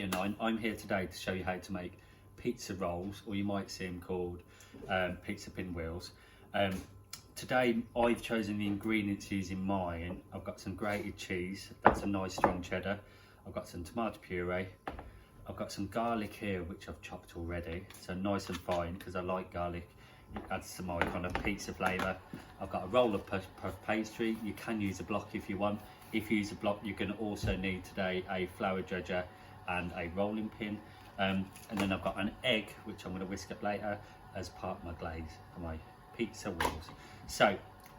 And I'm here today to show you how to make pizza rolls, or you might see them called pizza pinwheels. Today I've chosen the ingredients using mine. I've got some grated cheese, that's a nice strong cheddar. I've got some tomato puree. I've got some garlic here which I've chopped already, so nice and fine because I like garlic. It adds to my kind of pizza flavour. I've got a roll of puff pastry. You can use a block if you want. If you use a block, you're going to also need today a flour dredger and a rolling pin. And then I've got an egg, which I'm going to whisk up later as part of my glaze for my pizza wheels. So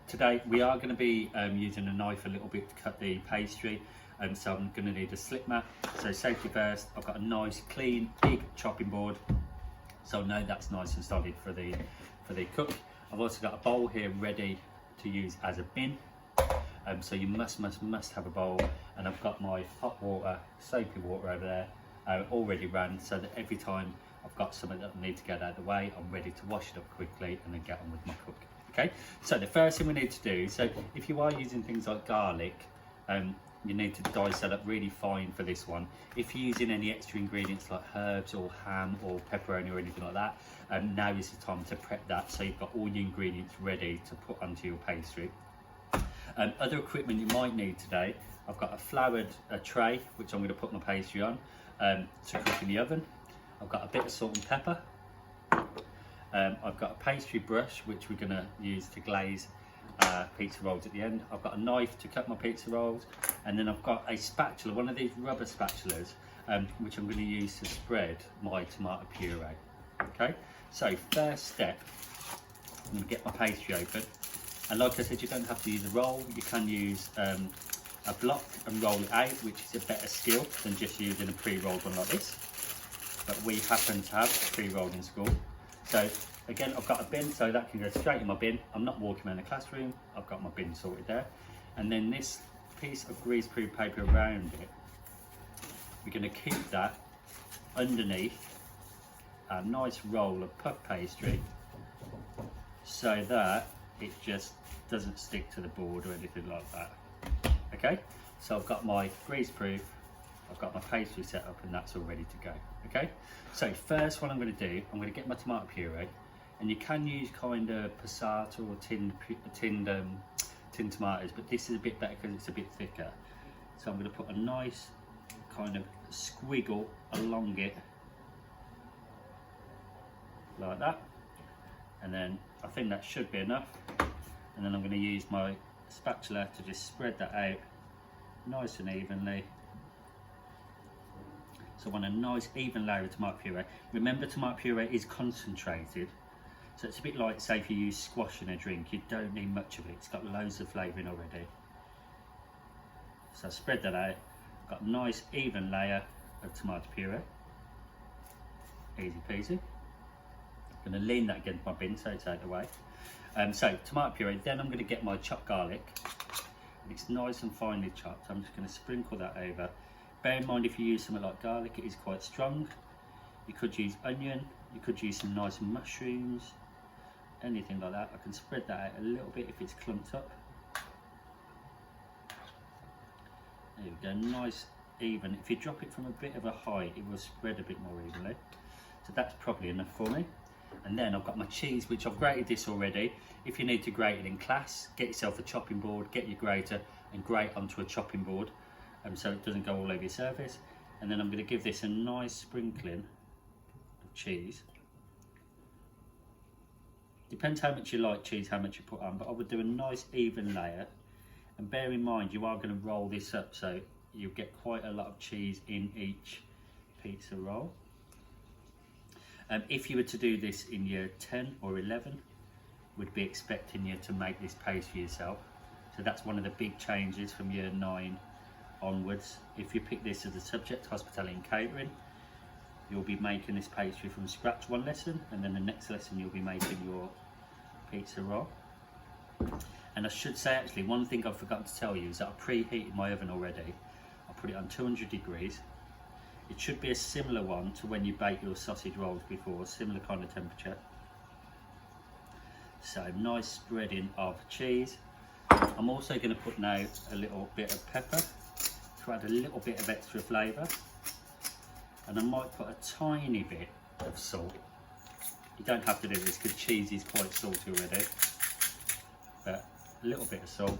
today we are going to be using a knife a little bit to cut the pastry. So I'm going to need a slip mat. So safety first, I've got a nice clean big chopping board. So I know that's nice and solid for the cook. I've also got a bowl here ready to use as a bin. So you must have a bowl, and I've got my hot water, soapy water over there, already ran, so that every time I've got something that I need to get out of the way, I'm ready to wash it up quickly and then get on with my cook. Okay, so the first thing we need to do, so if you are using things like garlic, you need to dice that up really fine for this one. If you're using any extra ingredients like herbs or ham or pepperoni or anything like that, now is the time to prep that so you've got all your ingredients ready to put onto your pastry. Other equipment you might need today, I've got a floured tray which I'm going to put my pastry on to cook in the oven. I've got a bit of salt and pepper. I've got a pastry brush which we're going to use to glaze pizza rolls at the end. I've got a knife to cut my pizza rolls, and then I've got a spatula, one of these rubber spatulas, which I'm going to use to spread my tomato puree. Okay, so first step, I'm going to get my pastry open. And like I said, you don't have to use a roll. You can use a block and roll it out, which is a better skill than just using a pre-rolled one like this. But we happen to have pre-rolled in school. So again, I've got a bin, so that can go straight in my bin. I'm not walking around the classroom. I've got my bin sorted there. And then this piece of greaseproof paper around it, we're going to keep that underneath a nice roll of puff pastry, so that it just doesn't stick to the board or anything like that. Okay, so I've got my greaseproof, I've got my pastry set up, and that's all ready to go. Okay, so first what I'm going to do, I'm going to get my tomato puree, and you can use kind of passata or tinned tomatoes, but this is a bit better because it's a bit thicker. So I'm going to put a nice kind of squiggle along it like that, and then I think that should be enough. And then I'm going to use my spatula to just spread that out nice and evenly. So I want a nice even layer of tomato puree. Remember, tomato puree is concentrated, so it's a bit like, say, if you use squash in a drink, you don't need much of it. It's got loads of flavouring already. So I spread that out. Got a nice even layer of tomato puree. Easy peasy. I'm going to lean that against my bin so it's out of the way. So tomato puree, then I'm going to get my chopped garlic. It's nice and finely chopped. I'm just going to sprinkle that over. Bear in mind, if you use something like garlic, it is quite strong. You could use onion, you could use some nice mushrooms, anything like that. I can spread that out a little bit if it's clumped up. There we go, nice even. If you drop it from a bit of a height, it will spread a bit more evenly. So that's probably enough for me. And then I've got my cheese, which I've grated this already. If you need to grate it in class, get yourself a chopping board, get your grater and grate onto a chopping board, so it doesn't go all over your surface. And then I'm going to give this a nice sprinkling of cheese. Depends how much you like cheese, how much you put on, but I would do a nice even layer. And bear in mind, you are going to roll this up, so you'll get quite a lot of cheese in each pizza roll. If you were to do this in year 10 or 11, we'd be expecting you to make this pastry yourself. So that's one of the big changes from year 9 onwards. If you pick this as a subject, hospitality and catering, you'll be making this pastry from scratch one lesson, and then the next lesson you'll be making your pizza roll. And I should say, actually, one thing I've forgotten to tell you is that I preheated my oven already. I put it on 200 degrees. It should be a similar one to when you bake your sausage rolls before, similar kind of temperature. So nice spreading of cheese. I'm also going to put now a little bit of pepper to add a little bit of extra flavour. and I might put a tiny bit of salt. You don't have to do this because cheese is quite salty already, but a little bit of salt.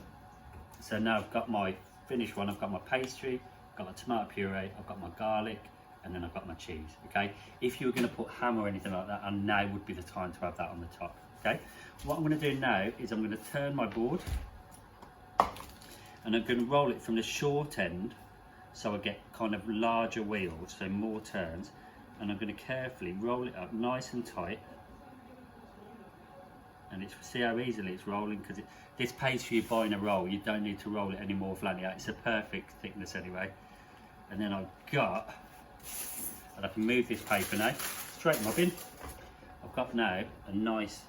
So now I've got my finished one. I've got my pastry, I've got my tomato puree, I've got my garlic, and then I've got my cheese. Okay, if you were going to put ham or anything like that, and now would be the time to have that on the top. Okay, what I'm going to do now is I'm going to turn my board, and I'm going to roll it from the short end, so I get kind of larger wheels, so more turns, and I'm going to carefully roll it up nice and tight. And see how easily it's rolling, because this pastry you buy in a roll, you don't need to roll it any more flatly out. It's a perfect thickness anyway. And then and I can move this paper now, straight in my bin. I've got now a nice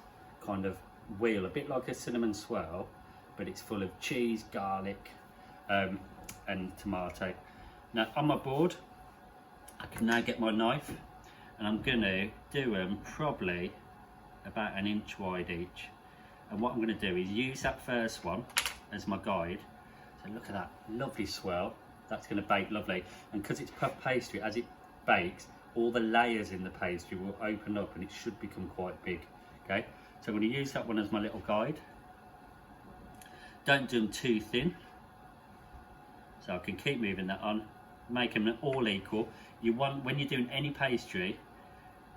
kind of wheel, a bit like a cinnamon swirl, but it's full of cheese, garlic, and tomato. Now on my board, I can now get my knife, and I'm going to do them probably about 1 inch wide each. And what I'm going to do is use that first one as my guide. So look at that lovely swirl. That's going to bake lovely, and because it's puff pastry, as it bakes, all the layers in the pastry will open up and it should become quite big. Okay, so I'm going to use that one as my little guide. Don't do them too thin, so I can keep moving that on, make them all equal. You want, when you're doing any pastry,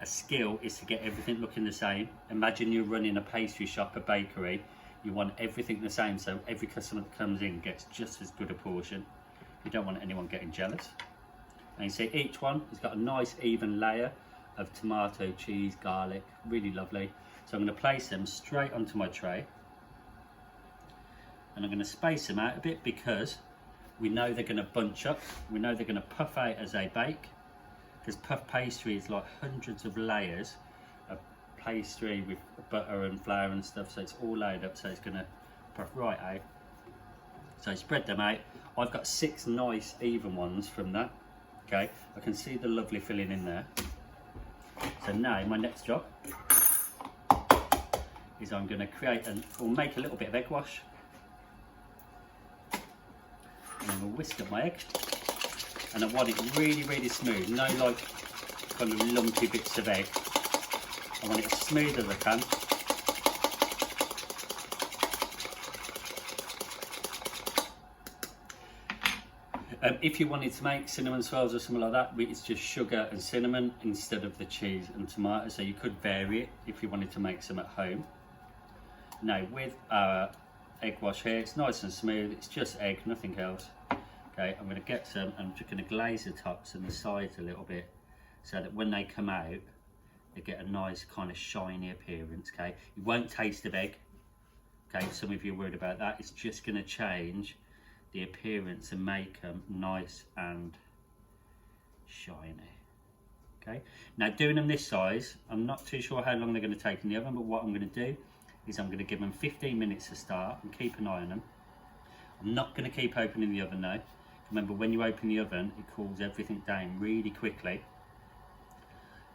a skill is to get everything looking the same. Imagine you're running a pastry shop, a bakery. You want everything the same, so every customer that comes in gets just as good a portion. You don't want anyone getting jealous. And you see each one has got a nice even layer of tomato, cheese, garlic, really lovely. So I'm going to place them straight onto my tray, and I'm going to space them out a bit because we know they're going to bunch up. We know they're going to puff out as they bake, because puff pastry is like hundreds of layers of pastry with butter and flour and stuff, so it's all laid up, so it's going to puff right out. So spread them out. I've got 6 nice even ones from that. Okay, I can see the lovely filling in there. So now my next job is I'm going to create or make a little bit of egg wash, and I'm going to whisk up my egg, and I want it really, really smooth. No like kind of lumpy bits of egg. I want it as smooth as I can. If you wanted to make cinnamon swirls or something like that, it's just sugar and cinnamon instead of the cheese and tomato, so you could vary it if you wanted to make some at home. Now with our egg wash here, it's nice and smooth, it's just egg, nothing else. Okay, I'm going to get some, and I'm just going to glaze the tops and the sides a little bit, so that when they come out, they get a nice kind of shiny appearance. Okay, you won't taste of egg. Okay, some of you are worried about that. It's just going to change the appearance and make them nice and shiny. Okay, now doing them this size, I'm not too sure how long they're going to take in the oven, but what I'm going to do is I'm going to give them 15 minutes to start and keep an eye on them. I'm not going to keep opening the oven now. Remember, when you open the oven, it cools everything down really quickly.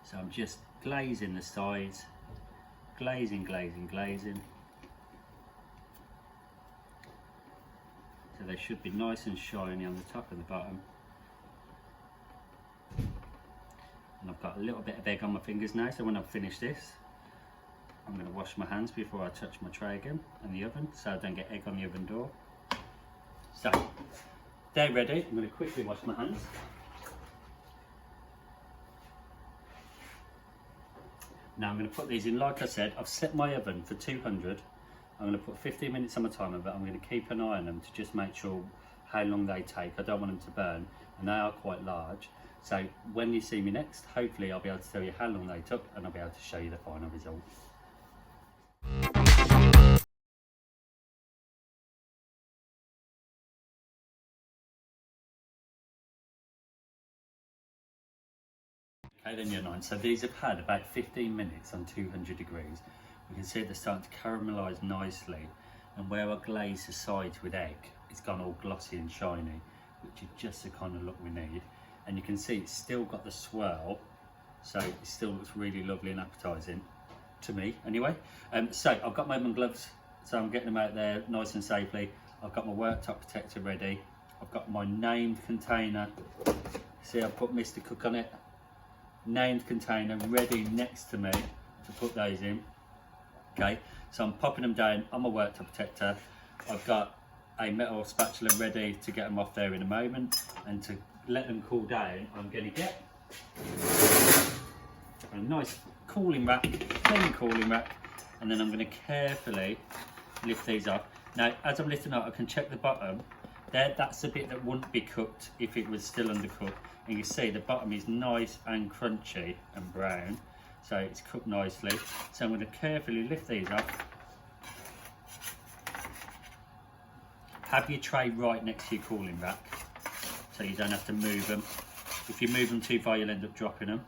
So I'm just glazing the sides, glazing. So they should be nice and shiny on the top and the bottom. And I've got a little bit of egg on my fingers now, so when I've finished this, I'm going to wash my hands before I touch my tray again in the oven, so I don't get egg on the oven door. So, they're ready. I'm going to quickly wash my hands. Now I'm going to put these in, like I said, I've set my oven for 200. I'm going to put 15 minutes on my timer, but I'm going to keep an eye on them to just make sure how long they take. I don't want them to burn, and they are quite large. So when you see me next, hopefully I'll be able to tell you how long they took, and I'll be able to show you the final result. Okay then, year 9, so these have had about 15 minutes on 200 degrees. We can see they're starting to caramelise nicely, and where I glazed the sides with egg, it's gone all glossy and shiny, which is just the kind of look we need. And you can see it's still got the swirl, so it still looks really lovely and appetising, to me anyway. So I've got my oven gloves, so I'm getting them out there nice and safely. I've got my worktop protector ready. I've got my named container. See, I've put Mr. Cook on it. named container ready next to me to put those in. Okay, so I'm popping them down on my worktop protector. I've got a metal spatula ready to get them off there in a moment, and to let them cool down, I'm going to get a nice cooling rack, clean cooling rack, and then I'm going to carefully lift these up. Now, as I'm lifting up, I can check the bottom. That's the bit that wouldn't be cooked if it was still undercooked. And you see the bottom is nice and crunchy and brown, so it's cooked nicely. So I'm going to carefully lift these up. Have your tray right next to your cooling rack, so you don't have to move them. If you move them too far, you'll end up dropping them.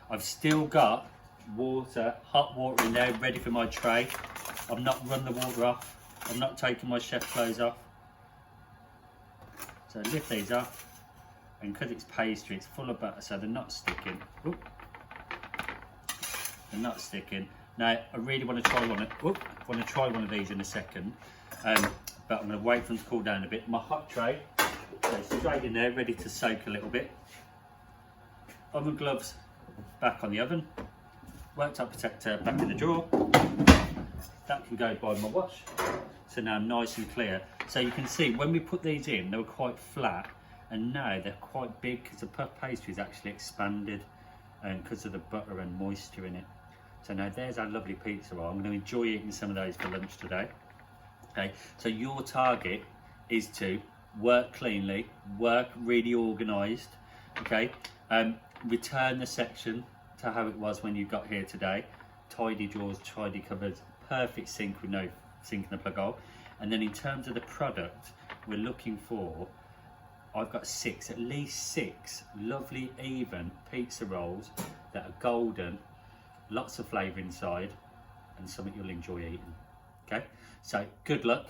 I've still got water, hot water in there, ready for my tray. I've not run the water off. I've not taken my chef clothes off. So lift these up, and because it's pastry, it's full of butter, so they're not sticking. Oop. They're not sticking. Now, I really want to try one of these in a second, but I'm going to wait for them to cool down a bit. My hot tray goes straight in there, ready to soak a little bit. Oven gloves back on the oven. Worktop protector back in the drawer. That can go by my wash. So now nice and clear. So you can see when we put these in, they were quite flat, and now they're quite big because the puff pastry is actually expanded because of the butter and moisture in it. So now there's our lovely pizza roll. I'm going to enjoy eating some of those for lunch today. Okay, so your target is to work cleanly, work really organised. Okay, return the section to how it was when you got here today. Tidy drawers, tidy cupboards, perfect sink with no sink in the plug hole. And then in terms of the product, we're looking for, I've got at least six lovely even pizza rolls that are golden, lots of flavour inside, and something you'll enjoy eating. Okay, so good luck.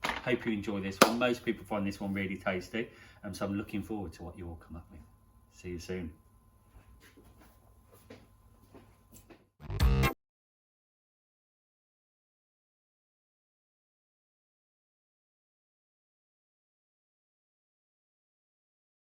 Hope you enjoy this one. Most people find this one really tasty, and so I'm looking forward to what you all come up with. See you soon.